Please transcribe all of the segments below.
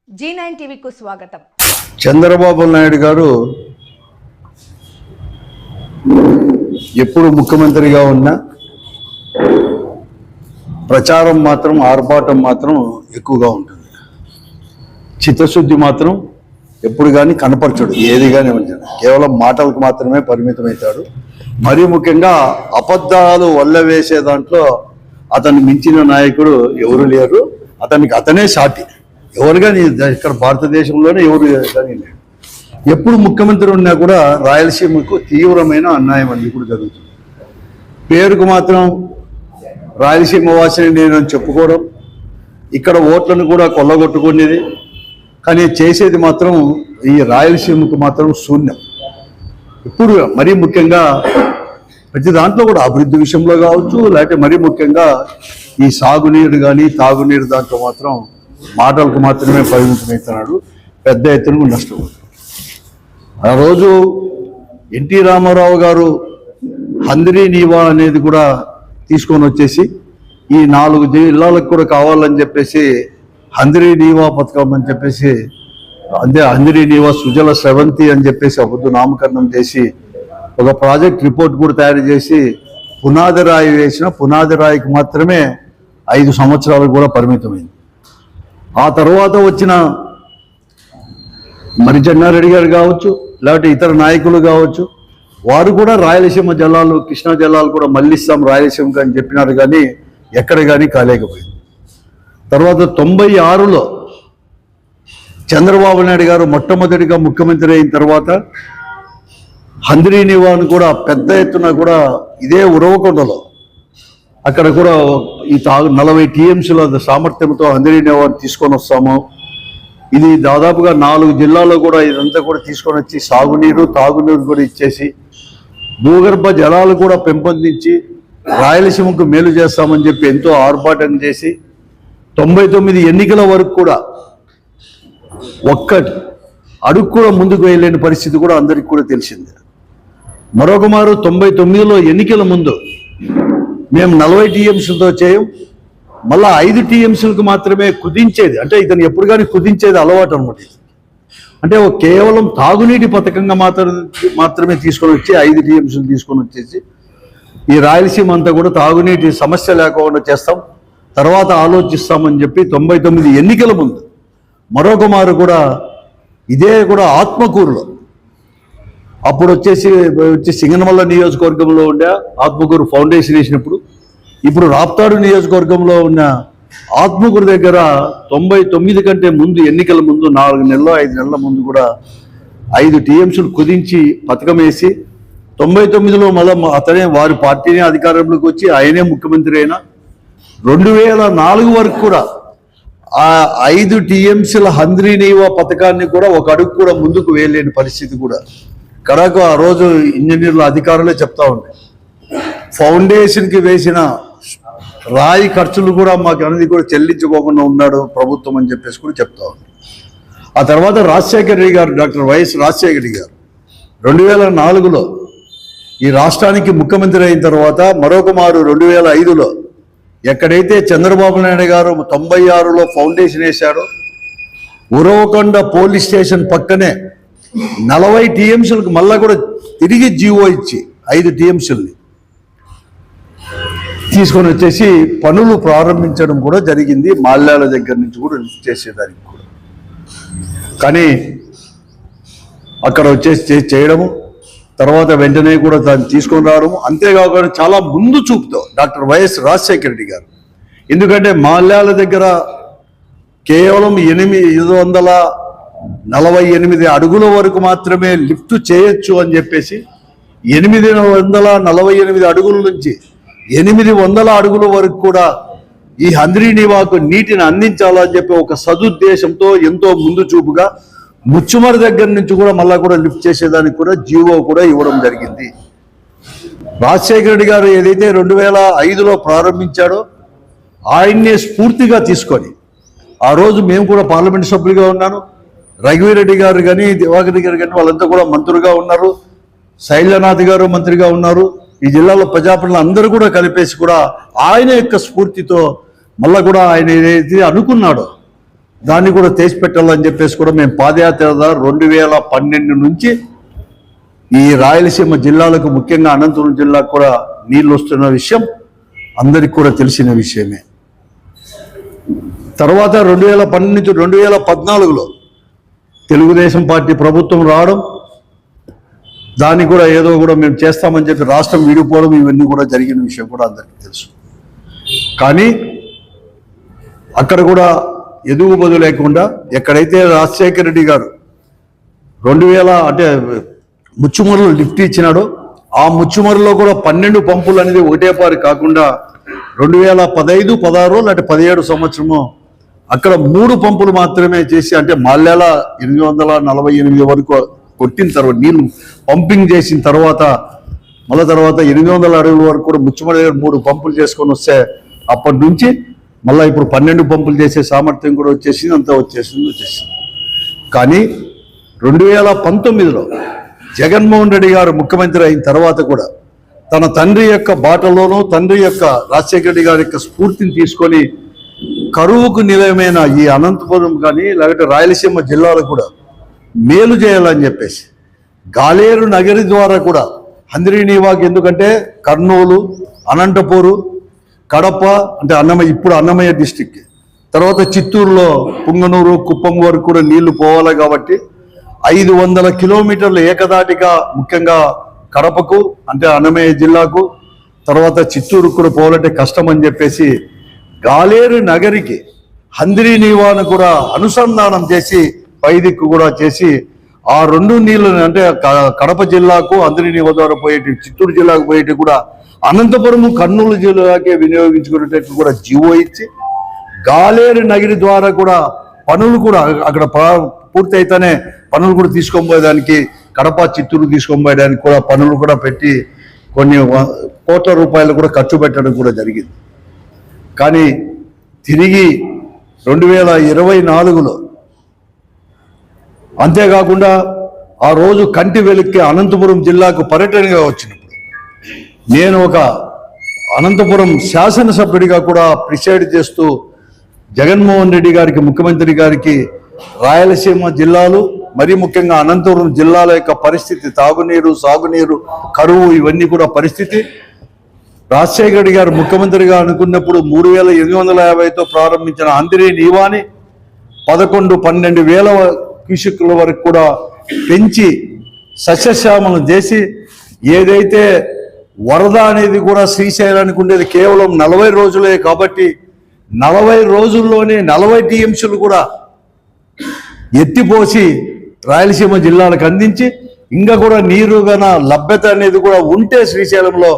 G9 టీవీకు స్వాగతం. చంద్రబాబు నాయుడు గారు ఎప్పుడు ముఖ్యమంత్రిగా ఉన్నా ప్రచారం మాత్రం ఆర్భాటం మాత్రం ఎక్కువగా ఉంటుంది. చిత్తశుద్ధి మాత్రం ఎప్పుడు కానీ కనపరచడు. ఏది కానీ కేవలం మాటలకు మాత్రమే పరిమితమవుతాడు. మరీ ముఖ్యంగా అబద్ధాలు వల్లవేసే దాంట్లో అతన్ని మించిన నాయకుడు ఎవరు లేరు. అతనే సాటి. ఎవరు కానీ ఇక్కడ భారతదేశంలోనే ఎవరు కానీ లేరు. ఎప్పుడు ముఖ్యమంత్రి ఉన్నా కూడా రాయలసీమకు తీవ్రమైన అన్యాయం అనేది కూడా జరుగుతుంది. పేరుకు మాత్రం రాయలసీమ వాసిని నేను చెప్పుకోవడం, ఇక్కడ ఓట్లను కూడా కొల్లగొట్టుకునేది, కానీ చేసేది మాత్రం ఈ రాయలసీమకు మాత్రం శూన్యం. ఇప్పుడు మరీ ముఖ్యంగా ప్రతి దాంట్లో కూడా అభివృద్ధి విషయంలో కావచ్చు, లేకపోతే మరీ ముఖ్యంగా ఈ సాగునీరు కానీ తాగునీరు దాంట్లో మాత్రం మాటలకు మాత్రమే పరిమితమవుతున్నాడు. పెద్ద ఎత్తున నష్టపోతుంది. ఆ రోజు ఎన్టీ రామారావు గారు హంద్రీ నీవా అనేది కూడా తీసుకొని వచ్చేసి ఈ 4 జిల్లాలకు కూడా కావాలని చెప్పేసి హంద్రీ నీవా పథకం అని చెప్పేసి, అంతే హంద్రీ నీవా సుజల స్రవంతి అని చెప్పేసి అబద్ధ నామకరణం చేసి ఒక ప్రాజెక్ట్ రిపోర్ట్ కూడా తయారు చేసి పునాది రాయి వేసిన పునాది రాయికి మాత్రమే 5 సంవత్సరాలు కూడా పరిమితమైంది. ఆ తర్వాత వచ్చిన మరి చెన్నారెడ్డి గారు కావచ్చు, లేకపోతే ఇతర నాయకులు కావచ్చు, వారు కూడా రాయలసీమ జలాలు కృష్ణా జలాలు కూడా మళ్ళిస్తాం రాయలసీమకు అని చెప్పినారు, కానీ ఎక్కడ కానీ కాలేకపోయింది. తర్వాత 96లో చంద్రబాబు నాయుడు గారు మొట్టమొదటిగా ముఖ్యమంత్రి అయిన తర్వాత హంద్రీ నీవాను కూడా పెద్ద ఎత్తున కూడా ఇదే ఉరవకొండలో అక్కడ కూడా ఈ 40 టీఎంసీల సామర్థ్యంతో హంద్రీ నీవాను తీసుకొని వస్తాము. ఇది దాదాపుగా 4 జిల్లాల్లో కూడా ఇదంతా కూడా తీసుకొని వచ్చి సాగునీరు తాగునీరు కూడా ఇచ్చేసి భూగర్భ జలాలు కూడా పెంపొందించి రాయలసీమకు మేలు చేస్తామని చెప్పి ఎంతో ఆర్భాటం చేసి 99 ఎన్నికల వరకు కూడా ఒక్క అడుగు కూడా ముందుకు వేయలేని పరిస్థితి కూడా అందరికీ కూడా తెలిసిందే. మరొక మారు 99లో ఎన్నికల ముందు మేము 40 టీఎంసీలతో చేయం, మళ్ళా 5 టీఎంసీలకు మాత్రమే కుదించేది, అంటే ఇతను ఎప్పుడు కానీ కుదించేది అలవాటు అనమాట. అంటే కేవలం తాగునీటి పథకంగా మాత్రమే తీసుకొని వచ్చి 5 టీఎంసీలు తీసుకొని వచ్చేసి ఈ రాయలసీమ అంతా కూడా తాగునీటి సమస్య లేకుండా చేస్తాం, తర్వాత ఆలోచిస్తామని చెప్పి 99 ఎన్నికల ముందు మరొక మారు కూడా ఇదే కూడా ఆత్మకూరులో అప్పుడు వచ్చి సింగనమల్ల నియోజకవర్గంలో ఉండే ఆత్మకూరు ఫౌండేషన్ వేసినప్పుడు, ఇప్పుడు రాప్తాడు నియోజకవర్గంలో ఉన్న ఆత్మకూరు దగ్గర 99 కంటే ముందు ఎన్నికల ముందు 4 నెలలు 5 నెలల ముందు కూడా 5 టీఎంసీలు కుదించి పథకం వేసి 99లో మళ్ళీ అతనే వారి పార్టీనే అధికారంలోకి వచ్చి ఆయనే ముఖ్యమంత్రి అయినా 2004 వరకు కూడా ఆ 5 టీఎంసీల హంద్రీ నీవా పథకాన్ని కూడా ఒక అడుగు కూడా ముందుకు వేయలేని పరిస్థితి కూడా కడకు ఆ రోజు ఇంజనీర్ల అధికారులే చెప్తా ఉండే. ఫౌండేషన్కి వేసిన రాయి ఖర్చులు కూడా మాకు అనేది కూడా చెల్లించుకోకుండా ఉన్నాడు ప్రభుత్వం అని చెప్పేసి కూడా చెప్తా ఉంది. ఆ తర్వాత రాజశేఖర రెడ్డి గారు, డాక్టర్ వైఎస్ రాజశేఖర రెడ్డి గారు 2004లో ఈ రాష్ట్రానికి ముఖ్యమంత్రి అయిన తర్వాత మరొక మారు 2005లో ఎక్కడైతే చంద్రబాబు నాయుడు గారు 96లో ఫౌండేషన్ వేశాడో ఉరవకొండ పోలీస్ స్టేషన్ పక్కనే 40 టీఎంసీలకు మళ్ళా కూడా తిరిగి జీవో ఇచ్చి 5 టీఎంసీలని తీసుకొని వచ్చేసి పనులు ప్రారంభించడం కూడా జరిగింది. మాల్యాల దగ్గర నుంచి కూడా చేసేదానికి కూడా, కానీ అక్కడ వచ్చేసి చేయడము తర్వాత వెంటనే కూడా దాన్ని తీసుకొని రావడము. అంతేకాకుండా చాలా ముందు చూపుతో డాక్టర్ వైఎస్ రాజశేఖర రెడ్డి గారు, ఎందుకంటే మాల్యాల దగ్గర కేవలం 848 అడుగుల వరకు మాత్రమే లిఫ్ట్ చేయొచ్చు అని చెప్పేసి 848 అడుగుల నుంచి 800 అడుగుల వరకు కూడా ఈ హంద్రీ నీవాకు నీటిని అందించాలని చెప్పి ఒక సదుద్దేశంతో ఎంతో ముందు చూపుగా ముచ్చుమరి దగ్గర నుంచి కూడా మళ్ళా కూడా లిఫ్ట్ చేసేదానికి కూడా జీవో కూడా ఇవ్వడం జరిగింది. రాజశేఖర రెడ్డి గారు ఏదైతే 2005లో ప్రారంభించాడో ఆయన్నే స్ఫూర్తిగా తీసుకొని, ఆ రోజు మేము కూడా పార్లమెంట్ సభ్యులుగా ఉన్నాను, రఘువీరెడ్డి గారు కానీ దివాకర్ రెడ్డి గారు కానీ వాళ్ళంతా కూడా మంత్రులుగా ఉన్నారు, శైలనాథ్ గారు మంత్రిగా ఉన్నారు, ఈ జిల్లాలో ప్రజాప్రతినిధులు అందరూ కూడా కలిపేసి కూడా ఆయన యొక్క స్ఫూర్తితో మళ్ళా కూడా ఆయన ఏదైతే అనుకున్నాడో దాన్ని కూడా తెచ్చి పెట్టాలని చెప్పేసి కూడా మేము పాదయాత్ర 2012 నుంచి ఈ రాయలసీమ జిల్లాలకు, ముఖ్యంగా అనంతపురం జిల్లాకు కూడా నీళ్ళు వస్తున్న విషయం అందరికి కూడా తెలిసిన విషయమే. తర్వాత 2012 నుంచి 2014లో తెలుగుదేశం పార్టీ ప్రభుత్వం రావడం, దాన్ని కూడా ఏదో కూడా మేము చేస్తామని చెప్పి రాష్ట్రం విడిపోవడం, ఇవన్నీ కూడా జరిగిన విషయం కూడా అందరికీ తెలుసు. కానీ అక్కడ కూడా ఎదుగుబదు లేకుండా ఎక్కడైతే రాజశేఖర రెడ్డి గారు 2000 అంటే ముచ్చుమరులో లిఫ్ట్ ఇచ్చినాడో, ఆ ముచ్చుమరులో కూడా 12 పంపులు అనేది ఒకటే పారి కాకుండా 2015, 16 లేకపోతే 17 సంవత్సరము అక్కడ 3 పంపులు మాత్రమే చేసి, అంటే మాల్యాల 848 వరకు కొట్టిన తర్వాత నీళ్లు పంపింగ్ చేసిన తర్వాత మళ్ళీ తర్వాత 800 అడుగుల వరకు కూడా ముచ్చుమడి 3 పంపులు చేసుకొని వస్తే అప్పటి నుంచి మళ్ళీ ఇప్పుడు 12 పంపులు చేసే సామర్థ్యం కూడా వచ్చేసింది, అంతా వచ్చేసింది. కానీ 2019లో జగన్మోహన్ రెడ్డి గారు ముఖ్యమంత్రి అయిన తర్వాత కూడా తన తండ్రి యొక్క బాటలోనూ, తండ్రి యొక్క రాజశేఖర రెడ్డి గారి యొక్క స్ఫూర్తిని తీసుకొని కరువుకు నిలయమైన ఈ అనంతపురం కానీ లేకపోతే రాయలసీమ జిల్లాలు కూడా మేలు చేయాలని చెప్పేసి గాలేరు నగరి ద్వారా కూడా హంద్రీనీవాకి, ఎందుకంటే కర్నూలు, అనంతపూరు, కడప అంటే ఇప్పుడు అన్నమయ్య డిస్టిక్, తర్వాత చిత్తూరులో పుంగనూరు, కుప్పం వరకు కూడా నీళ్లు పోవాలి. కాబట్టి 500 కిలోమీటర్లు ఏకదాటిగా ముఖ్యంగా కడపకు అంటే అన్నమయ్య జిల్లాకు, తర్వాత చిత్తూరుకు కూడా పోవాలంటే కష్టం అని చెప్పేసి గాలేరు నగరికి హంద్రీనీవాను కూడా అనుసంధానం చేసి పైదిక్కు కూడా చేసి ఆ 2 నీళ్ళని అంటే కడప జిల్లాకు హంద్రీనీవా ద్వారా పోయేటి, చిత్తూరు జిల్లాకు పోయేటి కూడా అనంతపురం, కర్నూలు జిల్లాకే వినియోగించుకునేటట్టు కూడా జీవో ఇచ్చి గాలేరు నగరి ద్వారా కూడా పనులు కూడా అక్కడ పూర్తి అయితేనే పనులు కూడా తీసుకొని పోయేదానికి, కడప చిత్తూరు తీసుకొని పోయేదానికి కూడా పనులు కూడా పెట్టి కొన్ని కోట్ల రూపాయలు కూడా ఖర్చు పెట్టడం కూడా జరిగింది. కానీ తిరిగి 2024లో అంతేకాకుండా ఆ రోజు కంటి వెలుక్కి అనంతపురం జిల్లాకు పర్యటనగా వచ్చినప్పుడు నేను ఒక అనంతపురం శాసనసభ్యుడిగా కూడా ప్రిసైడ్ చేస్తూ జగన్మోహన్ రెడ్డి గారికి, ముఖ్యమంత్రి గారికి రాయలసీమ జిల్లాలు మరి ముఖ్యంగా అనంతపురం జిల్లాల యొక్క పరిస్థితి, తాగునీరు, సాగునీరు, కరువు, ఇవన్నీ కూడా పరిస్థితి రాజశేఖర రెడ్డి గారు ముఖ్యమంత్రిగా అనుకున్నప్పుడు 3850తో ప్రారంభించిన హంద్రీనీవాని 11-12 క్యూసెక్కుల వరకు కూడా పెంచి సస్యశ్యామలం చేసి, ఏదైతే వరద అనేది కూడా శ్రీశైలానికి ఉండేది కేవలం 40 రోజులే కాబట్టి 40 రోజుల్లోనే 40 టీఎంసీలు కూడా ఎత్తిపోసి రాయలసీమ జిల్లాలకు అందించి, ఇంకా కూడా నీరు గన లభ్యత అనేది కూడా ఉంటే శ్రీశైలంలో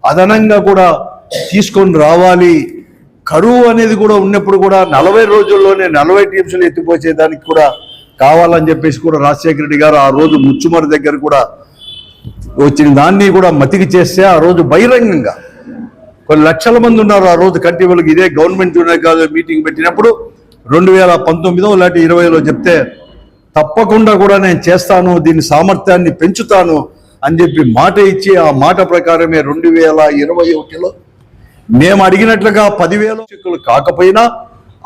అదనంగా కూడా తీసుకొని రావాలి. కరువు అనేది కూడా ఉన్నప్పుడు కూడా 40 రోజుల్లోనే 40 టీఎంసీలు ఎత్తిపోసేదానికి కూడా కావాలని చెప్పేసి కూడా రాజశేఖర రెడ్డి గారు ఆ రోజు ముచ్చుమరి దగ్గర కూడా వచ్చిన దాన్ని కూడా మతికి చేస్తే, ఆ రోజు బహిరంగంగా కొన్ని లక్షల మంది ఉన్నారు ఆ రోజు కంటి వెలుగు ఇదే గవర్నమెంట్ మీటింగ్ పెట్టినప్పుడు 2019 లేకపోతే 2020లో చెప్తే తప్పకుండా కూడా నేను చేస్తాను, దీని సామర్థ్యాన్ని పెంచుతాను అని చెప్పి మాట ఇచ్చి, ఆ మాట ప్రకారమే 2021లో మేము అడిగినట్లుగా 10,000 చెక్కులు కాకపోయినా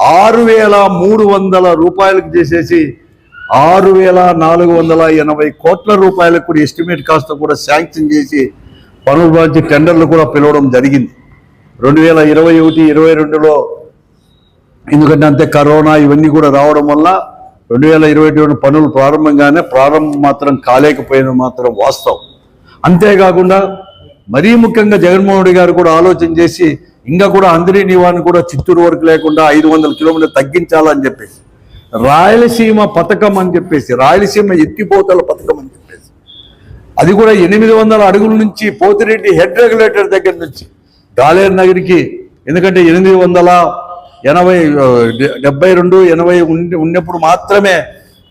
6,300 రూపాయలకు చేసేసి 6,480 కోట్ల రూపాయలకు కూడా ఎస్టిమేట్ కాస్ట్ కూడా శాంక్షన్ చేసి పనులు గురించి టెండర్లు కూడా పిలవడం జరిగింది 2021, 22లో. ఎందుకంటే అంతే కరోనా ఇవన్నీ కూడా రావడం వల్ల 2022 పనులు ప్రారంభం మాత్రం కాలేకపోయిన మాత్రం వాస్తవం. అంతేకాకుండా మరీ ముఖ్యంగా జగన్మోహన్ రెడ్డి గారు కూడా ఆలోచన చేసి ఇంకా కూడా హంద్రీనీవాని కూడా చిత్తూరు వరకు లేకుండా 500 కిలోమీటర్లు తగ్గించాలని చెప్పేసి రాయలసీమ పథకం అని చెప్పేసి, రాయలసీమ ఎత్తిపోతల పథకం అని చెప్పేసి, అది కూడా 800 అడుగుల నుంచి పోతిరెడ్డి హెడ్ రెగ్యులేటర్ దగ్గర నుంచి గాలేరు నగరికి, ఎందుకంటే 872-80 ఉన్నప్పుడు మాత్రమే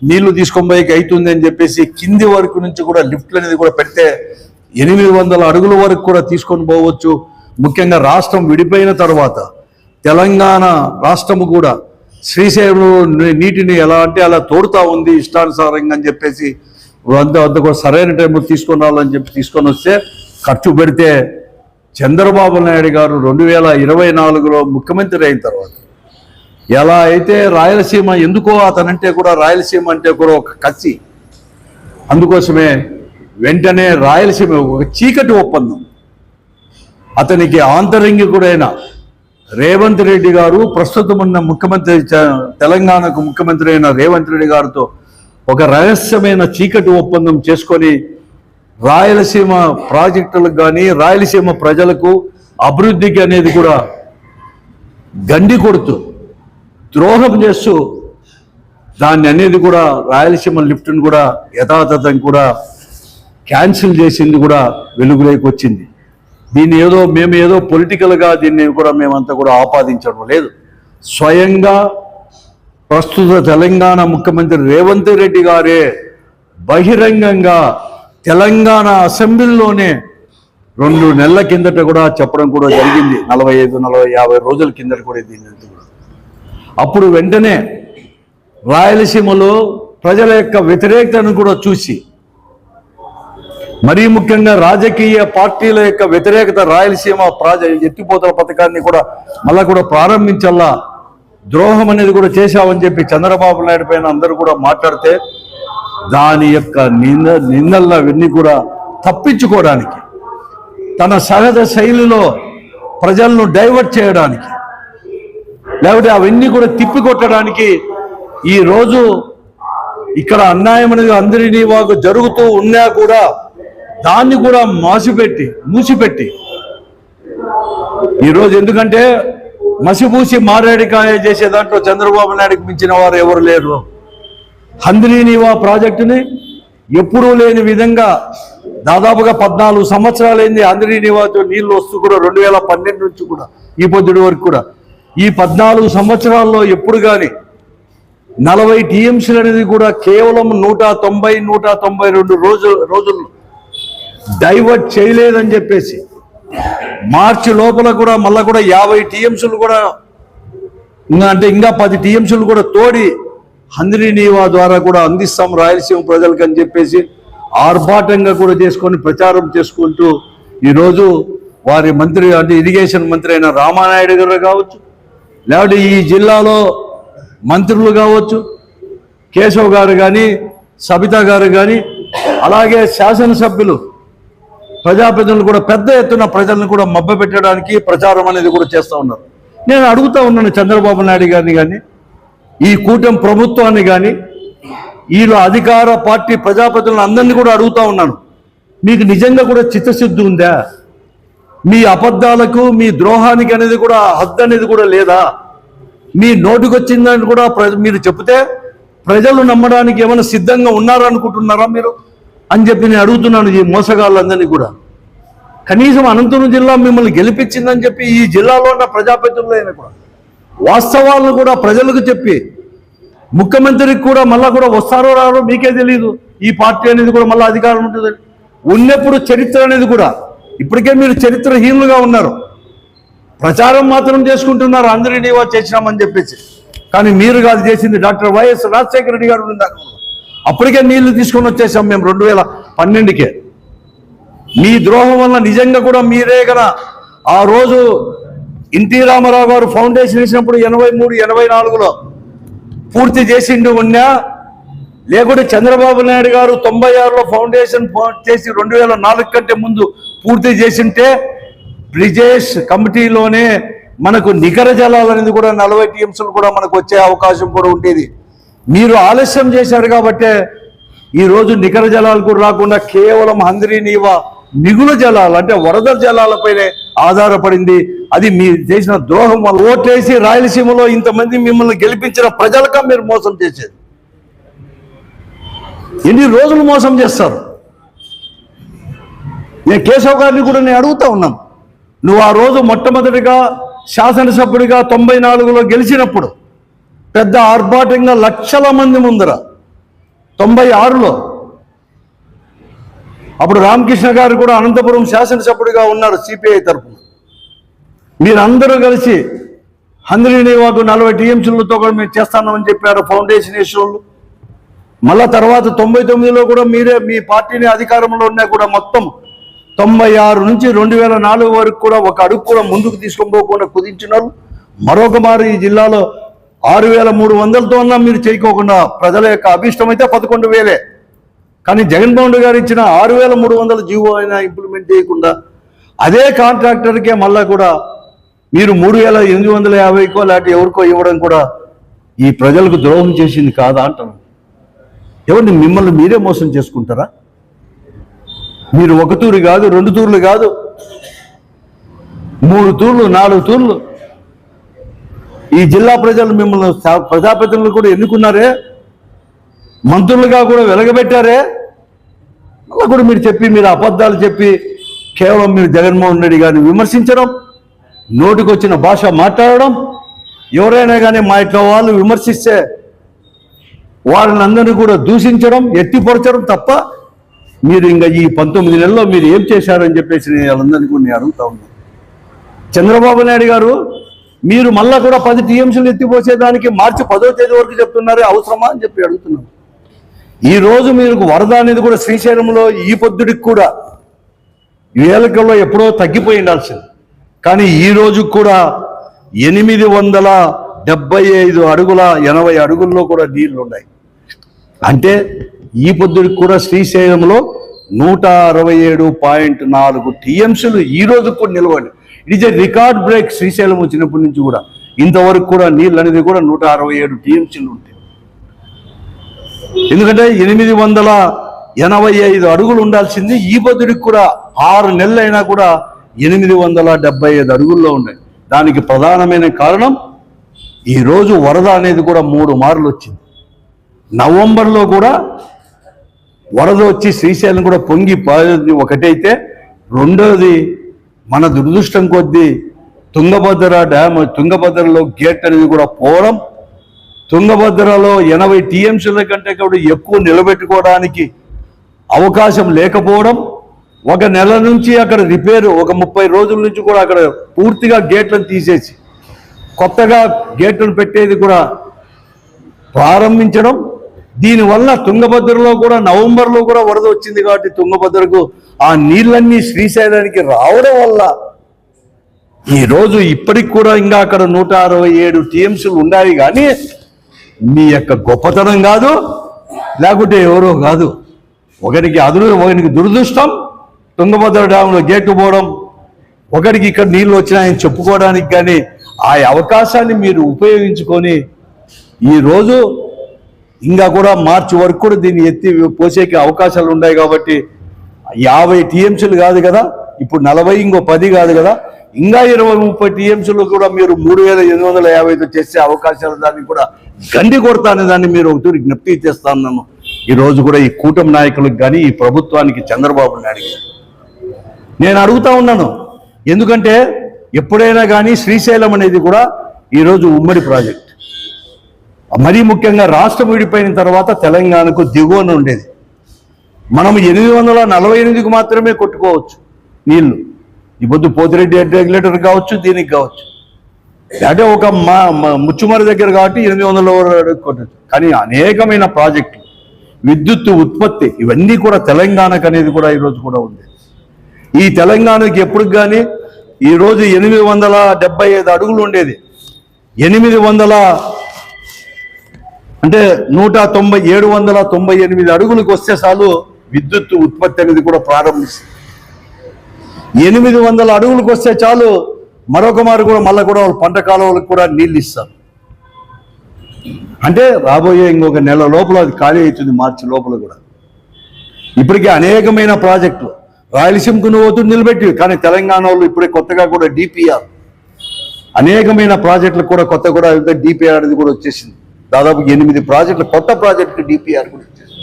నీళ్లు తీసుకొని పోయి అవుతుంది అని చెప్పేసి కింది వరకు నుంచి కూడా లిఫ్ట్లు అనేది కూడా పెడితే 800 అడుగుల వరకు కూడా తీసుకొని పోవచ్చు. ముఖ్యంగా రాష్ట్రం విడిపోయిన తర్వాత తెలంగాణ రాష్ట్రము కూడా శ్రీశైలంలో నీటిని ఎలా అంటే అలా తోడుతా ఉంది ఇష్టానుసారంగా అని చెప్పేసి వద్ద కూడా సరైన టైంలో తీసుకొని రావాలని చెప్పి తీసుకొని వస్తే ఖర్చు పెడితే చంద్రబాబు నాయుడు గారు 2024లో ముఖ్యమంత్రి అయిన తర్వాత ఎలా అయితే రాయలసీమ ఎందుకో అతనంటే కూడా రాయలసీమ అంటే కూడా ఒక కసి, అందుకోసమే వెంటనే రాయలసీమ ఒక చీకటి ఒప్పందం అతనికి ఆంతరంగికుడైన రేవంత్ రెడ్డి గారు, ప్రస్తుతం ఉన్న ముఖ్యమంత్రి తెలంగాణకు ముఖ్యమంత్రి అయిన రేవంత్ రెడ్డి గారితో ఒక రహస్యమైన చీకటి ఒప్పందం చేసుకొని రాయలసీమ ప్రాజెక్టులకు కానీ రాయలసీమ ప్రజలకు అభివృద్ధికి అనేది కూడా గండి కొడుతూ ద్రోహం చేస్తూ దాన్ని అనేది కూడా రాయలసీమ లిఫ్ట్ను కూడా యథాతథం కూడా క్యాన్సిల్ చేసింది కూడా వెలుగులోకి వచ్చింది. దీన్ని మేము ఏదో పొలిటికల్గా దీన్ని కూడా మేమంతా కూడా ఆపాదించడం లేదు. స్వయంగా ప్రస్తుత తెలంగాణ ముఖ్యమంత్రి రేవంత్ రెడ్డి గారే బహిరంగంగా తెలంగాణ అసెంబ్లీలోనే 2 నెలల కిందట కూడా చెప్పడం కూడా జరిగింది. 45-50 రోజుల కిందట కూడా దీన్ని కూడా. అప్పుడు వెంటనే రాయలసీమలో ప్రజల యొక్క వ్యతిరేకతను కూడా చూసి, మరీ ముఖ్యంగా రాజకీయ పార్టీల యొక్క వ్యతిరేకత, రాయలసీమ ఎత్తిపోతల పథకాన్ని కూడా మళ్ళా కూడా ప్రారంభించాలా, ద్రోహం అనేది కూడా చేశామని చెప్పి చంద్రబాబు నాయుడు పైన అందరూ కూడా మాట్లాడితే దాని యొక్క నిందల్లో అవన్నీ కూడా తప్పించుకోవడానికి, తన సహజ శైలిలో ప్రజలను డైవర్ట్ చేయడానికి, లేకపోతే అవన్నీ కూడా తిప్పికొట్టడానికి ఈరోజు ఇక్కడ అన్యాయం అనేది అందరినీ వాకు జరుగుతూ ఉన్నా కూడా దాన్ని కూడా మూసిపెట్టి ఈరోజు, ఎందుకంటే మసిపూసి మారేడికాయ చేసే దాంట్లో చంద్రబాబు నాయుడుకి మించిన వారు ఎవరు లేరు. హంద్రీనీవా ప్రాజెక్టుని ఎప్పుడూ లేని విధంగా దాదాపుగా 14 సంవత్సరాలైంది హంద్రీనీవాతో నీళ్లు వస్తూ కూడా 2012 నుంచి కూడా ఈ పొద్దుడి వరకు కూడా ఈ 14 సంవత్సరాల్లో ఎప్పుడు కానీ 40 టీఎంసీలు అనేది కూడా కేవలం 192 రోజులు డైవర్ట్ చేయలేదని చెప్పేసి మార్చి లోపల కూడా మళ్ళా కూడా 50 టీఎంసీలు కూడా ఇంకా 10 టీఎంసీలు కూడా తోడి హంద్రీనీవా ద్వారా కూడా అందిస్తాం రాయలసీమ ప్రజలకు అని చెప్పేసి ఆర్భాటంగా కూడా చేసుకొని ప్రచారం చేసుకుంటూ ఈరోజు వారి మంత్రి అంటే ఇరిగేషన్ మంత్రి అయిన రామానాయుడు గారు కావచ్చు, లేకపోతే ఈ జిల్లాలో మంత్రులు కావచ్చు, కేశవ్ గారు కానీ, సబితా గారు కానీ, అలాగే శాసనసభ్యులు, ప్రజాప్రతినిధులు కూడా పెద్ద ఎత్తున ప్రజలను కూడా మభ్యపెట్టడానికి ప్రచారం అనేది కూడా చేస్తూ ఉన్నారు. నేను అడుగుతా ఉన్నాను చంద్రబాబు నాయుడు గారిని కానీ, ఈ కూటమి ప్రభుత్వాన్ని కానీ, వీళ్ళు అధికార పార్టీ ప్రజాప్రతినిధులను అందరినీ కూడా అడుగుతా ఉన్నాను, మీకు నిజంగా కూడా చిత్తశుద్ధి ఉందా? మీ అబద్ధాలకు, మీ ద్రోహానికి అనేది కూడా హద్దు అనేది కూడా లేదా? మీ నోటికొచ్చిందని కూడా మీరు చెప్తే ప్రజలు నమ్మడానికి ఏమైనా సిద్ధంగా ఉన్నారనుకుంటున్నారా మీరు అని చెప్పి నేను అడుగుతున్నాను ఈ మోసగాళ్ళందరినీ కూడా. కనీసం అనంతపురం జిల్లా మిమ్మల్ని గెలిపించిందని చెప్పి ఈ జిల్లాలో ఉన్న ప్రజాప్రతినిధులైనా కూడా వాస్తవాలను కూడా ప్రజలకు చెప్పి, ముఖ్యమంత్రికి కూడా మళ్ళా కూడా వస్తారో రారో మీకే తెలియదు, ఈ పార్టీ అనేది కూడా మళ్ళీ అధికారం ఉంటుంది ఉన్నప్పుడు చరిత్ర అనేది కూడా ఇప్పటికే మీరు చరిత్రహీనులుగా ఉన్నారు. ప్రచారం మాత్రం చేసుకుంటున్నారు హంద్రీనీవా చేసినామని చెప్పేసి. కానీ మీరు కాదు చేసింది, డాక్టర్ వైఎస్ రాజశేఖర రెడ్డి గారు ఉందా, అప్పటికే నీళ్లు తీసుకొని వచ్చేసాం మేము 2012కే. మీ ద్రోహం వల్ల నిజంగా కూడా మీరే కదా ఆ రోజు ఎన్టీ రామారావు గారు ఫౌండేషన్ వేసినప్పుడు 83-84లో పూర్తి చేసిండు ఉన్నా, లేకుంటే చంద్రబాబు నాయుడు గారు 96లో ఫౌండేషన్ చేసి 2004 కంటే ముందు పూర్తి చేసింటే బ్రిజేష్ కమిటీలోనే మనకు నికర జలాలు అనేది కూడా 40 టీఎంసీలు కూడా మనకు వచ్చే అవకాశం కూడా ఉండేది. మీరు ఆలస్యం చేశారు కాబట్టే ఈరోజు నికర జలాలు కూడా రాకుండా కేవలం హంద్రీనీవా మిగులు జలాలు అంటే వరద జలాలపైనే ఆధారపడింది. అది మీరు చేసిన ద్రోహం వల్ల. ఓట్లేసి రాయలసీమలో ఇంతమంది మిమ్మల్ని గెలిపించిన ప్రజలక మీరు మోసం చేసేది. ఎన్ని రోజులు మోసం చేస్తారు? నేను కేశవ్ గారిని కూడా నేను అడుగుతా ఉన్నాను, నువ్వు ఆ రోజు మొట్టమొదటిగా శాసనసభ్యుడిగా 94లో గెలిచినప్పుడు పెద్ద ఆర్భాటంగా లక్షల మంది ముందర 96లో అప్పుడు రామకృష్ణ గారు కూడా అనంతపురం శాసనసభ్యుడిగా ఉన్నారు సిపిఐ తరఫున. మీరందరూ కలిసి హంద్రీనీవాకు 40 టీఎంసీలతో కూడా మీరు చేస్తామని చెప్పారు ఫౌండేషన్ ఇష్యూలు. మళ్ళా తర్వాత 99లో కూడా మీరే మీ పార్టీని అధికారంలో ఉన్నా కూడా మొత్తం 96 నుంచి 2004 వరకు కూడా ఒక అడుగు కూడా ముందుకు తీసుకొని పోకుండా కుదించినారు. మరొక మారు ఈ జిల్లాలో 6,300తో అన్నా మీరు చేయకోకుండా ప్రజల యొక్క అభిష్టం అయితే 11,000. కానీ జగన్మోహన్ రెడ్డి గారు ఇచ్చిన 6,300 జీవో అయినా ఇంప్లిమెంట్ చేయకుండా అదే కాంట్రాక్టర్కే మళ్ళా కూడా మీరు 3,850కో లేకపోతే ఎవరికో ఇవ్వడం కూడా ఈ ప్రజలకు ద్రోహం చేసింది కాదా అంటారు. ఎవరిని మిమ్మల్ని మీరే మోసం చేసుకుంటారా? మీరు 1 తూరు కాదు, 2 తూర్లు కాదు, 3 తూర్లు, 4 తూర్లు ఈ జిల్లా ప్రజలు మిమ్మల్ని ప్రజాప్రతినిధులు కూడా ఎన్నుకున్నారే, మంత్రులుగా కూడా వెలగబెట్టారే. అలా కూడా మీరు అబద్ధాలు చెప్పి కేవలం మీరు జగన్మోహన్ రెడ్డి గారిని విమర్శించడం, నోటికొచ్చిన భాష మాట్లాడడం, ఎవరైనా కానీ మా ఇట్లా వాళ్ళు విమర్శిస్తే వారిని అందరినీ కూడా దూషించడం, ఎత్తిపరచడం తప్ప మీరు ఇంకా ఈ 19 నెలల్లో మీరు ఏం చేశారని చెప్పేసి నేను వాళ్ళందరినీ కూడా నేను అడుగుతా ఉన్నాను. చంద్రబాబు నాయుడు గారు మీరు మళ్ళా కూడా 10 టీఎంసీలు ఎత్తిపోసేదానికి మార్చి 10వ తేదీ వరకు చెప్తున్నారే, అవసరమా అని చెప్పి అడుగుతున్నాను. ఈ రోజు మీరు వరద అనేది కూడా శ్రీశైలంలో ఈ పొద్దుడికి కూడా వేలకల్లో ఎప్పుడో తగ్గిపోయి ఉండాల్సింది. కానీ ఈ రోజు కూడా 875 అడుగుల 80 అడుగుల్లో కూడా నీళ్లు ఉన్నాయి. అంటే ఈ పొద్దుడికి కూడా శ్రీశైలంలో 167.4 టీఎంసీలు ఈ రోజు కూడా నిలవండి. It is a record break. Srisailam వచ్చినప్పటి నుంచి కూడా ఇంతవరకు కూడా నీళ్ళు అనేది కూడా 167 టీఎంసీలు ఉంటాయి. ఎందుకంటే 885 అడుగులు ఉండాల్సింది ఈ పొద్దుడికి కూడా 6 నెలలైనా కూడా 875 అడుగుల్లో ఉన్నాయి. దానికి ప్రధానమైన కారణం ఈరోజు వరద అనేది కూడా 3 మార్లు వచ్చింది. నవంబర్లో కూడా వరద వచ్చి శ్రీశైలం కూడా పొంగి పోయేది ఒకటైతే, రెండోది మన దురదృష్టం కొద్దీ తుంగభద్ర డ్యామ్, తుంగభద్రలో గేట్ అనేది కూడా పోవడం, తుంగభద్రలో 80 టీఎంసీల కంటే కూడా ఎక్కువ నిలబెట్టుకోవడానికి అవకాశం లేకపోవడం, 1 నెల నుంచి అక్కడ రిపేరు, ఒక 30 రోజుల నుంచి కూడా అక్కడ పూర్తిగా గేట్లను తీసేసి కొత్తగా గేట్లను పెట్టేది కూడా ప్రారంభించడం. దీనివల్ల తుంగభద్రలో కూడా నవంబర్లో కూడా వరద వచ్చింది కాబట్టి తుంగభద్రకు ఆ నీళ్ళన్నీ శ్రీశైలానికి రావడం వల్ల ఈరోజు ఇప్పటికి కూడా ఇంకా అక్కడ 167 టీఎంసీలు ఉన్నాయి. కానీ మీ యొక్క గొప్పతనం కాదు, లేకుంటే ఎవరో కాదు, ఒకరికి దురదృష్టం తుంగభద్ర డ్యాంలో గేటు పోవడం, ఒకరికి ఇక్కడ నీళ్ళు వచ్చినాయని చెప్పుకోవడానికి. కానీ ఆ అవకాశాన్ని మీరు ఉపయోగించుకొని ఈరోజు ఇంకా కూడా మార్చి వరకు కూడా దీన్ని ఎత్తి పోసేకి అవకాశాలు ఉన్నాయి. కాబట్టి 50 టీఎంసీలు కాదు కదా, ఇప్పుడు 40, ఇంకో 10 కాదు కదా, ఇంకా 20-30 టీఎంసీలు కూడా మీరు 3,850తో చేసే అవకాశాలు దాన్ని కూడా గండి కొడతానే దాన్ని మీరు ఒకటి విజ్ఞప్తి చేస్తాను. ఈరోజు కూడా ఈ కూటమి నాయకులకు కానీ ఈ ప్రభుత్వానికి చంద్రబాబు నాయుడు నేను అడుగుతా ఉన్నాను. ఎందుకంటే ఎప్పుడైనా కానీ శ్రీశైలం అనేది కూడా ఈరోజు ఉమ్మడి ప్రాజెక్ట్. మరీ ముఖ్యంగా రాష్ట్రం విడిపోయిన తర్వాత తెలంగాణకు దిగువన ఉండేది. మనం 848కు మాత్రమే కొట్టుకోవచ్చు నీళ్లు. ఇప్పుడు పోతిరెడ్డి రెగ్యులేటర్ కావచ్చు, దీనికి కావచ్చు, అంటే ఒక ముచ్చుమరి దగ్గర కాబట్టి 800 కొట్టచ్చు. కానీ అనేకమైన ప్రాజెక్టులు, విద్యుత్ ఉత్పత్తి, ఇవన్నీ కూడా తెలంగాణకు అనేది కూడా ఈరోజు కూడా ఉంది. ఈ తెలంగాణకి ఎప్పుడు కానీ ఈరోజు 875 అడుగులు ఉండేది, 800 అంటే 798 అడుగులకు వస్తే చాలు విద్యుత్ ఉత్పత్తి అనేది కూడా ప్రారంభిస్తుంది. 800 అడుగులకు వస్తే చాలు మరొక మారు కూడా మళ్ళీ కూడా పంట కాలువలకు కూడా నీళ్ళు ఇస్తారు. అంటే రాబోయే ఇంకొక నెల లోపల అది ఖాళీ అవుతుంది, మార్చి లోపల కూడా. ఇప్పటికే అనేకమైన ప్రాజెక్టులు రాయలసీమకు నువ్వు నిలబెట్టి, కానీ తెలంగాణ వాళ్ళు ఇప్పుడే కొత్తగా కూడా డిపిఆర్, అనేకమైన ప్రాజెక్టులు కూడా కొత్త కూడా డిపిఆర్ అనేది కూడా వచ్చేసింది. దాదాపు 8 ప్రాజెక్టులు, కొత్త ప్రాజెక్టు డిపిఆర్ కూడా వచ్చేసింది.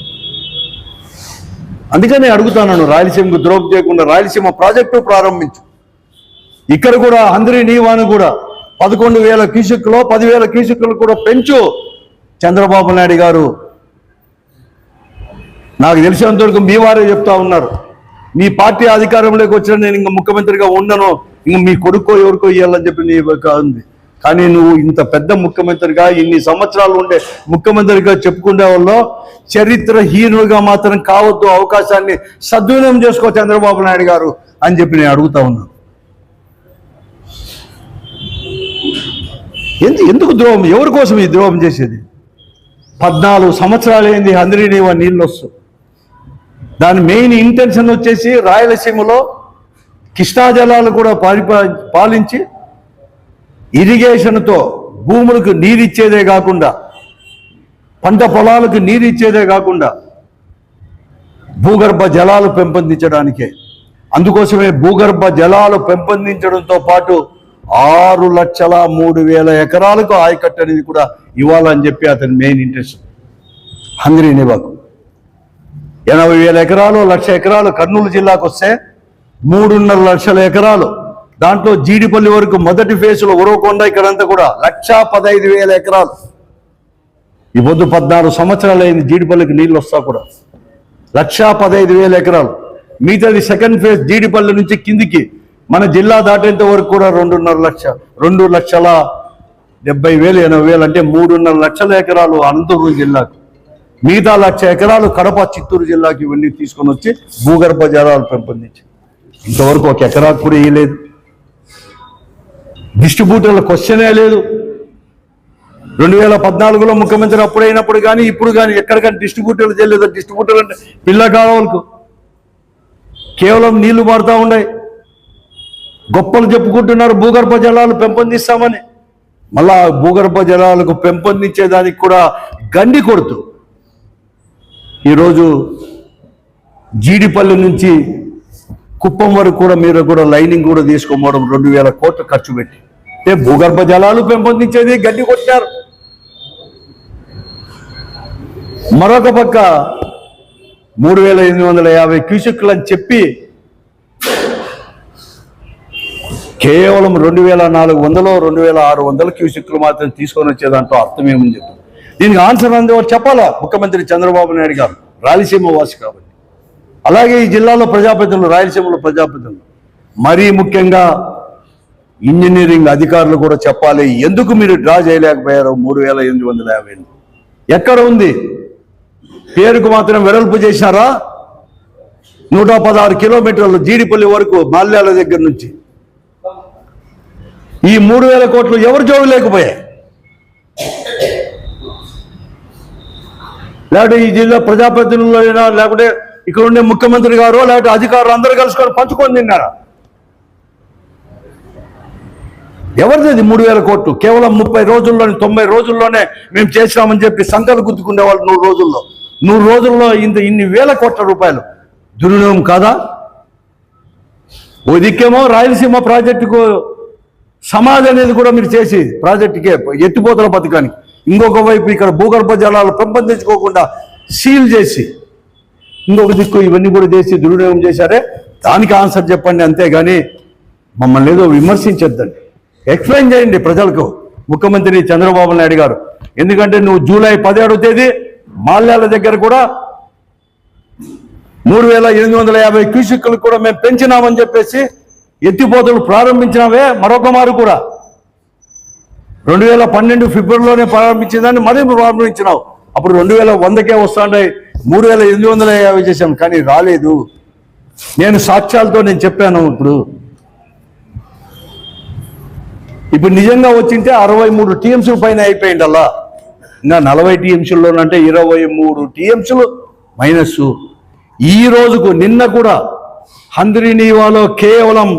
అందుకని అడుగుతాను, రాయలసీమకు ద్రోహం చేయకుండా రాయలసీమ ప్రాజెక్టు ప్రారంభించు. ఇక్కడ కూడా హంద్రీ నీవాను కూడా 11,000 క్యూసెక్కులో 10,000 క్యూసెక్కులు కూడా పెంచు. చంద్రబాబు నాయుడు గారు నాకు తెలిసినంతవరకు మీ వారే చెప్తా ఉన్నారు, మీ పార్టీ అధికారంలోకి వచ్చిన నేను ఇంకా ముఖ్యమంత్రిగా ఉండను, ఇంక మీ కొడుకో ఎవరికో ఇవ్వాలని చెప్పి నీ ఉంది. కానీ నువ్వు ఇంత పెద్ద ముఖ్యమంత్రిగా, ఇన్ని సంవత్సరాలు ఉండే ముఖ్యమంత్రిగా చెప్పుకునే వాళ్ళు చరిత్రహీనులుగా మాత్రం కావద్దు, అవకాశాన్ని సద్వినియోగం చేసుకో చంద్రబాబు నాయుడు గారు అని చెప్పి నేను అడుగుతా ఉన్నాను. ఎందుకు ద్రోహం? ఎవరి కోసం ఈ ద్రోహం చేసేది? 14 సంవత్సరాలైంది హంద్రీనీవా నీళ్ళు వస్తూ. దాని మెయిన్ ఇంటెన్షన్ వచ్చేసి రాయలసీమలో కృష్ణా జలాలు కూడా పాలించి ఇరిగేషన్తో భూములకు నీరిచ్చేదే కాకుండా, పంట పొలాలకు నీరిచ్చేదే కాకుండా భూగర్భ జలాలు పెంపొందించడానికే. అందుకోసమే భూగర్భ జలాలు పెంపొందించడంతో పాటు 6,03,000 ఎకరాలకు ఆయకట్టు అనేది కూడా ఇవ్వాలని చెప్పి అతని మెయిన్ ఇంట్రెస్ట్. హంద్రీనీవాకు 80,000 ఎకరాలు, 1,00,000 ఎకరాలు కర్నూలు జిల్లాకు వస్తే 3.5 లక్షల ఎకరాలు. దాంట్లో జీడిపల్లి వరకు మొదటి ఫేజ్లో ఉరవకొండ ఇక్కడంతా కూడా 1,15,000 ఎకరాలు. ఈ పొద్దు 14 సంవత్సరాలు అయింది జీడిపల్లికి నీళ్ళు వస్తా కూడా 1,15,000 ఎకరాలు. మిగతాది సెకండ్ ఫేజ్ జీడిపల్లి నుంచి కిందికి మన జిల్లా దాటేంత వరకు కూడా 2,70,000-80,000 అంటే 3.5 లక్షల ఎకరాలు అనంతపురం జిల్లాకు. మిగతా 1,00,000 ఎకరాలు కడప, చిత్తూరు జిల్లాకి ఇవన్నీ తీసుకొని వచ్చి భూగర్భ జలాలు పెంపొందించి ఇంతవరకు 1 ఎకరాకు కూడా ఇవ్వలేదు. డిస్ట్రిబ్యూటర్ల క్వశ్చనే లేదు. 2014లో ముఖ్యమంత్రి అప్పుడైనప్పుడు కానీ ఇప్పుడు కానీ ఎక్కడికైనా డిస్ట్రిబ్యూటర్లు చేయలేదు. డిస్ట్రిబ్యూటర్లు అంటే పిల్ల కాలువలకు కేవలం నీళ్లు మారుతూ ఉన్నాయి. గొప్పలు చెప్పుకుంటున్నారు భూగర్భ జలాలు పెంపొందిస్తామని. మళ్ళా భూగర్భ జలాలకు పెంపొందించేదానికి కూడా గండి కొడుతూ ఈరోజు జీడిపల్లి నుంచి కుప్పం వరకు కూడా మీరు కూడా లైనింగ్ కూడా తీసుకోవడం 2,000 కోట్లు ఖర్చు పెట్టి భూగర్భ జలాలు పెంపొందించేది గడ్డి కొట్టారు. మరొక పక్క 3,850 క్యూసెక్లు అని చెప్పి కేవలం 2,400 2,600 క్యూసెక్లు మాత్రం తీసుకొని వచ్చేదాంట్లో అర్థం ఏమని చెప్పి దీనికి ఆన్సర్ అందేవారు చెప్పాలా ముఖ్యమంత్రి చంద్రబాబు నాయుడు గారు, రాయలసీమ వాసి కాబట్టి. అలాగే ఈ జిల్లాలో ప్రజాప్రతినిధులు, రాయలసీమలో ప్రజాప్రతినిధులు, మరీ ముఖ్యంగా ఇంజనీరింగ్ అధికారులు కూడా చెప్పాలి, ఎందుకు మీరు డ్రా చేయలేకపోయారు 3,850? ఎక్కడ ఉంది? పేరుకు మాత్రం వెడల్పు చేశారా? 116 కిలోమీటర్లు జీడిపల్లి వరకు మాల్యాల దగ్గర నుంచి. ఈ 3,000 కోట్లు ఎవరు జోడు లేకపోయాయి? లేకపోతే ఈ జిల్లా ప్రజాప్రతినిధులైనా, లేకపోతే ఇక్కడ ఉండే ముఖ్యమంత్రి గారు, లేకపోతే అధికారులు అందరూ కలుసుకొని పంచుకొని తిన్నారా? ఎవరిది 3,000 కోట్లు? కేవలం 30 రోజుల్లోనే 90 రోజుల్లోనే మేము చేసినామని చెప్పి సంకలు గుర్తుకునే వాళ్ళు 100 రోజుల్లో ఇన్ని వేల కోట్ల రూపాయలు దుర్వినియోగం కాదా? ఓ దిక్కేమో రాయలసీమ ప్రాజెక్టుకు సమాధి అనేది కూడా మీరు చేసి ప్రాజెక్టుకే ఎత్తిపోతల పథకానికి, ఇంకొక వైపు ఇక్కడ భూగర్భ జలాలు పెంపొందించుకోకుండా సీల్ చేసి ఇంకొక దిక్కు ఇవన్నీ కూడా చేసి దుర్వినియోగం చేశారే. దానికి ఆన్సర్ చెప్పండి, అంతేగాని మమ్మల్ని ఏదో విమర్శించొద్దండి. ఎక్స్ప్లెయిన్ చేయండి ప్రజలకు ముఖ్యమంత్రి చంద్రబాబు నాయుడు గారు. ఎందుకంటే నువ్వు జూలై 17వ తేదీ మాల్యాల దగ్గర కూడా 3,850 క్యూసెక్లు కూడా మేము పెంచినామని చెప్పేసి ఎత్తిపోతలు ప్రారంభించినావే. మరొక మారు కూడా 2012 ఫిబ్రవరిలోనే ప్రారంభించిందాన్ని మరీ ప్రారంభించినావు. అప్పుడు 2,100కే వస్తాండాయి, 3,850 చేశాం, కానీ రాలేదు. నేను సాక్ష్యాలతో నేను చెప్పాను. ఇప్పుడు నిజంగా వచ్చింటే 63 టీఎంసీల పైన అయిపోయింది. అలా ఇంకా 40 టీఎంసీల్లోనంటే 23 టీఎంసీలు మైనస్. ఈ రోజుకు నిన్న కూడా హంద్రీనీవాలో కేవలం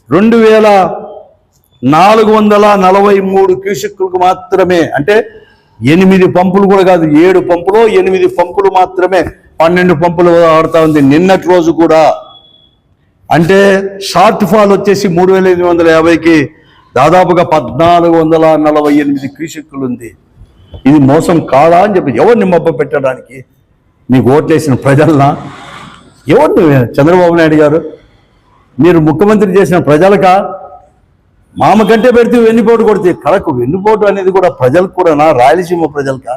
2,443 క్యూసెక్లకు మాత్రమే, అంటే 8 పంపులు కూడా కాదు, 7 పంపులు 8 పంపులు మాత్రమే, 12 పంపులు ఆడుతూ ఉంది నిన్నటి రోజు కూడా. అంటే షార్ట్ ఫాల్ వచ్చేసి 3,850కి దాదాపుగా 1,448 క్యూసెక్లు ఉంది. ఇది మోసం కాదా అని చెప్పి ఎవరిని మబ్బ పెట్టడానికి? మీకు ఓట్లేసిన ప్రజలనా? ఎవరిని? చంద్రబాబు నాయుడు గారు మీరు ముఖ్యమంత్రి చేసిన ప్రజలకా? మామ కంటే పెడితే వెన్నుపోటు కొడితే కడకు వెన్నుపోటు అనేది కూడా ప్రజలకు కూడానా? రాయలసీమ ప్రజలకా?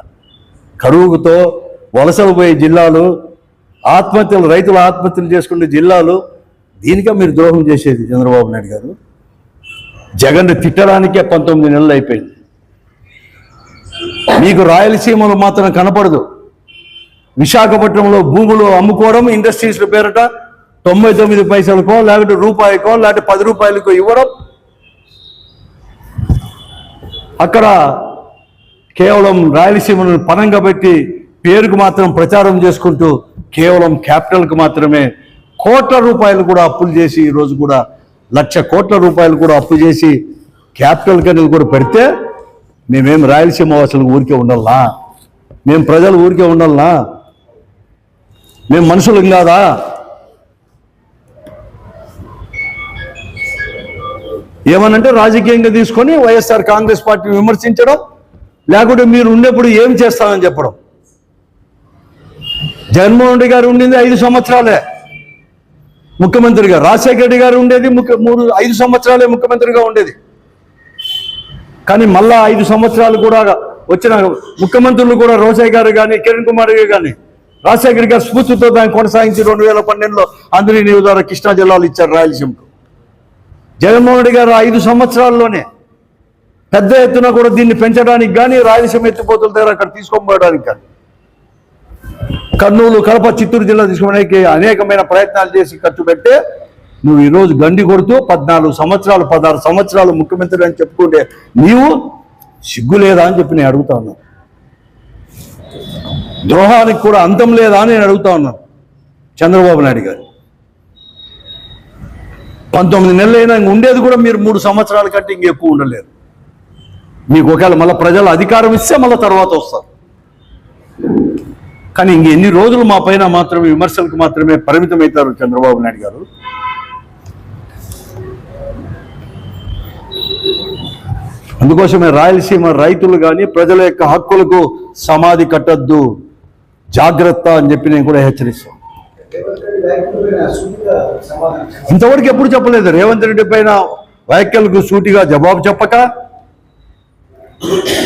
కరువుతో వలసలు పోయే జిల్లాలు, ఆత్మహత్యలు, రైతులు ఆత్మహత్యలు చేసుకునే జిల్లాలు, దీనిగా మీరు ద్రోహం చేసేది చంద్రబాబు నాయుడు గారు? జగన్ తిట్టడానికే 19 నెలలు అయిపోయింది. మీకు రాయలసీమలో మాత్రం కనపడదు. విశాఖపట్నంలో భూములు అమ్ముకోవడం, ఇండస్ట్రీస్ల పేరట 99 పైసలకో, లేకపోతే రూపాయికో, లేకపోతే 10 రూపాయలకో ఇవ్వడం, అక్కడ కేవలం రాయలసీమను పనంగా పెట్టి పేరుకు మాత్రం ప్రచారం చేసుకుంటూ కేవలం క్యాపిటల్కి మాత్రమే కోట్ల రూపాయలు కూడా అప్పులు చేసి ఈరోజు కూడా 1,00,000 కోట్ల రూపాయలు కూడా అప్పు చేసి క్యాపిటల్కి అనేది కూడా పెడితే మేమేం రాయలసీమ వాసులు ఊరికే ఉండాలా? మేము ప్రజలు ఊరికే ఉండాలా? మేము మనుషులం కాదా? ఏమనంటే రాజకీయంగా తీసుకొని వైఎస్ఆర్ కాంగ్రెస్ పార్టీని విమర్శించడం, లేకుంటే మీరు ఉండేప్పుడు ఏం చేస్తామని చెప్పడం. జగన్మోహన్ రెడ్డి గారు ఉండింది 5 సంవత్సరాలే ముఖ్యమంత్రిగా, రాజశేఖర రెడ్డి గారు ఉండేది 5 సంవత్సరాలే ముఖ్యమంత్రిగా ఉండేది. కానీ మళ్ళా 5 సంవత్సరాలు కూడా వచ్చిన ముఖ్యమంత్రులు కూడా రోసయ్య గారు కానీ కిరణ్ కుమార్ గారు కానీ రాజశేఖర గారి స్ఫూర్తితో దాన్ని కొనసాగించి 2012లో అందరి నీవు ద్వారా కృష్ణా జిల్లాలు ఇచ్చారు రాయలసీమకు. జగన్మోహన్ రెడ్డి గారు 5 సంవత్సరాల్లోనే పెద్ద ఎత్తున కూడా దీన్ని పెంచడానికి కానీ రాయలసీమ ఎత్తిపోతుల దగ్గర అక్కడ తీసుకోబోయడానికి కానీ కర్నూలు, కడప, చిత్తూరు జిల్లా తీసుకోవడానికి అనేకమైన ప్రయత్నాలు చేసి ఖర్చు పెట్టే నువ్వు ఈరోజు గండి కొడుతూ 14 సంవత్సరాలు 16 సంవత్సరాలు ముఖ్యమంత్రి అని చెప్పుకుంటే నీవు సిగ్గు లేదా అని చెప్పి నేను అడుగుతా ఉన్నాను. ద్రోహానికి కూడా అంతం లేదా అని నేను అడుగుతా ఉన్నాను చంద్రబాబు నాయుడు గారు. 19 నెలలైనా ఉండేది కూడా మీరు 3 సంవత్సరాల కంటే ఇంకెక్కువ ఉండలేరు. మీకు ఒకవేళ మళ్ళీ ప్రజలు అధికారం ఇస్తే మళ్ళీ తర్వాత వస్తారు. కానీ ఎన్ని రోజులు మా పైన మాత్రమే విమర్శలకు మాత్రమే పరిమితమవుతారు చంద్రబాబు నాయుడు గారు. అందుకోసమే రాయలసీమ రైతులు కానీ ప్రజల యొక్క హక్కులకు సమాధి కట్టద్దు, జాగ్రత్త అని చెప్పి నేను కూడా హెచ్చరిస్తాను. ఇంతవరకు ఎప్పుడు చెప్పలేదు. రేవంత్ రెడ్డి పైన వ్యాఖ్యలకు సూటిగా జవాబు చెప్పక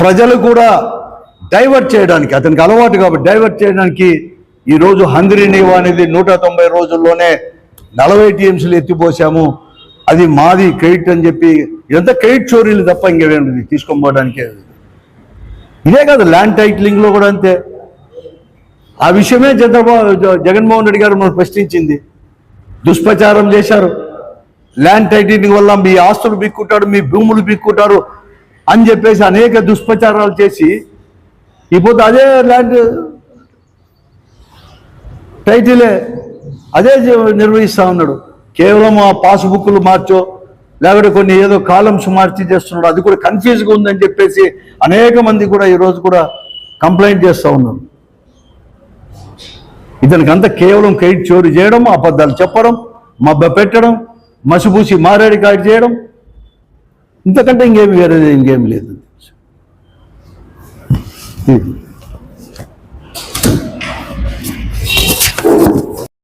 ప్రజలు కూడా డైవర్ట్ చేయడానికి, అతనికి అలవాటు కాబట్టి డైవర్ట్ చేయడానికి ఈరోజు హంద్రీ నీవా అనేది 190 రోజుల్లోనే 40 టీఎంసీలు ఎత్తిపోసాము, అది మాది క్రెడిట్ అని చెప్పి ఇదంతా క్రెడిట్ చోరీలు తప్ప ఇంకేమేమి తీసుకోబోవడానికే. ఇదే కాదు, ల్యాండ్ టైటిలింగ్లో కూడా అంతే. ఆ విషయమే జగన్మోహన్ రెడ్డి గారు మనం ప్రశ్నించింది. దుష్ప్రచారం చేశారు. ల్యాండ్ టైటిలింగ్ వల్ల మీ ఆస్తులు బిక్కుంటాడు, మీ భూములు బిక్కుంటారు అని చెప్పేసి అనేక దుష్ప్రచారాలు చేసి ఇప్పుడు అదే ల్యాండ్ టైటిలే అదే నిర్వహిస్తూ ఉన్నాడు. కేవలం ఆ పాస్బుక్లు మార్చో లేకపోతే కొన్ని ఏదో కాలమ్స్ మార్చి చేస్తున్నాడు. అది కూడా కన్ఫ్యూజ్గా ఉందని చెప్పేసి అనేక మంది కూడా ఈరోజు కూడా కంప్లైంట్ చేస్తూ ఉన్నారు. ఇతనికి అంతా కేవలం క్రెడిట్ చోరీ చేయడం, అబద్ధాలు చెప్పడం, మబ్బ పెట్టడం, మసిబూసి మారేడి కాయ చేయడం, ఇంతకంటే ఇంకేమి వేరేది ఇంకేం లేదు.